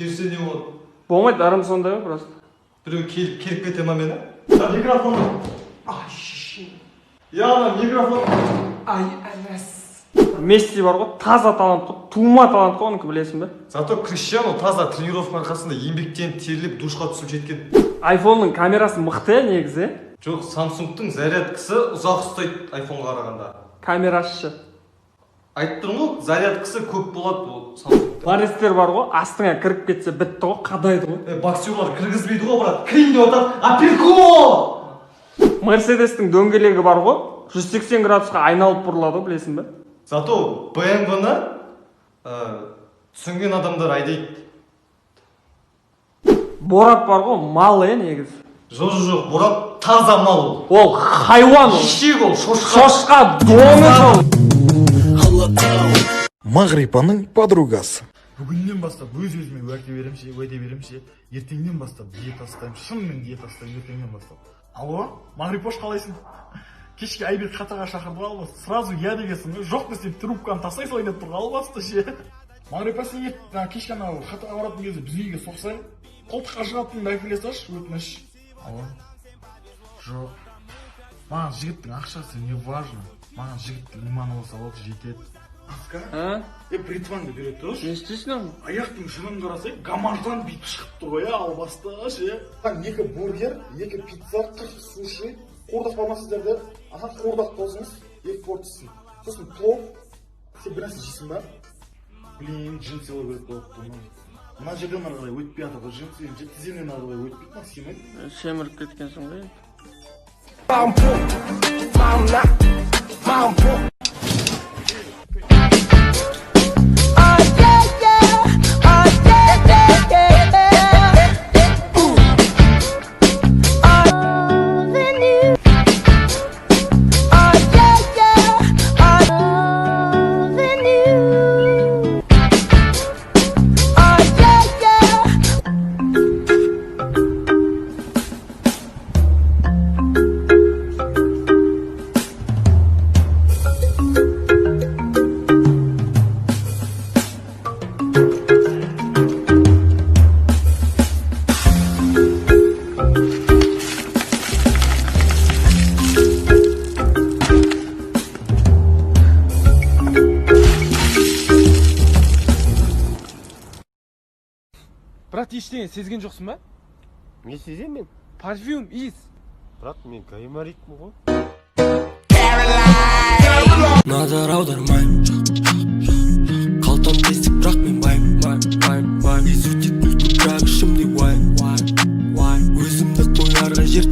Керсе не болады? Болмайды, арам сондай ма просто. Біреу келіп кете ма мені? Микрофон. Ай, шиши. Я микрофон. Ай, әмәс. Месси бар ғой, таза талант қой, тума талант қой, оныкі білесің бе? Зато Криштиану таза тренировканың арқасында еңбектеніп теріліп душқа түсіп жеткен. Айфонның камерасы мықты негізі. Жоқ, Samsung'тың зарядкасы ұзақ ұстайды айфонға қарағанда. Камерасы. Айтып тұрмын ғой, зарядкасы көп болады ол Samsung'та. Баристер бар ғой, астыңа кіріп кетсе бітті ғой, қадайды ғой. Боксерлар кіргізбейді ғой, брат. Кірейін деп отады. Апирко! Мерседестің дөңгелегі бар ғой, 180 градусқа айналып бұрылады, білесің бе? Зато BMW-ны түсінген адамдар айдайды. Борат бар ғой, мал негізі. Жоқ, Борат таза мал ол. Ол хайуан ол. Ешек ол, шошқа. Шошқа, доңыз ол. Мағрипаның подругасы. Бүгіннен бастап өз-өзіме уәде берем ше, ертеңнен бастап диета ұстаймын, шынымен диета ұстаймын ертеңнен бастап. Алло, Мағрипош қалайсың? Кешке Айбек қатаға шақырды албас, сразу я дегенсің, жоқ десем трубканы тастай салайын деп тұр албасты ше. Мағрипа сен кешке анау қатаға баратын кезде біздің үйге соқсаң, қолтыққа жығатыныңды әкеле салшы, өтініш. Алло, жоқ, маған жігіттің ақшасы не важно, маған жігіттің иманы болса болды жетеді. А? Бритванды береді тұрш. Не істейсің ау? Аяқтың жынын қарасай, гамаждан бүйтіп шығыпты ғой, албасты ше. Екі бургер, екі пицца, 40 суши, қуырдақ бармасыздарда, қуырдақ болсыңыз, 2 порциясын. Сосын плов, сен бір нәрсе жейсің ба? Блин, жын село керек болыпты. Мына жерден ары қарай өтпей атады, жын село, тіземнен ары қарай өтпейді, Максим. Семіріп кеткенсің ғой. Брат, ештеңе сезген жоқсың ба? Не сеземін мен? Парфюм, иіс. Брат, мен гаймаритмін ғой. Назар аудармайм, қалтам тесік, бірақ мен байым. Езу тек күлкі бірақ ішімде уайым. Өзімді қоярға жер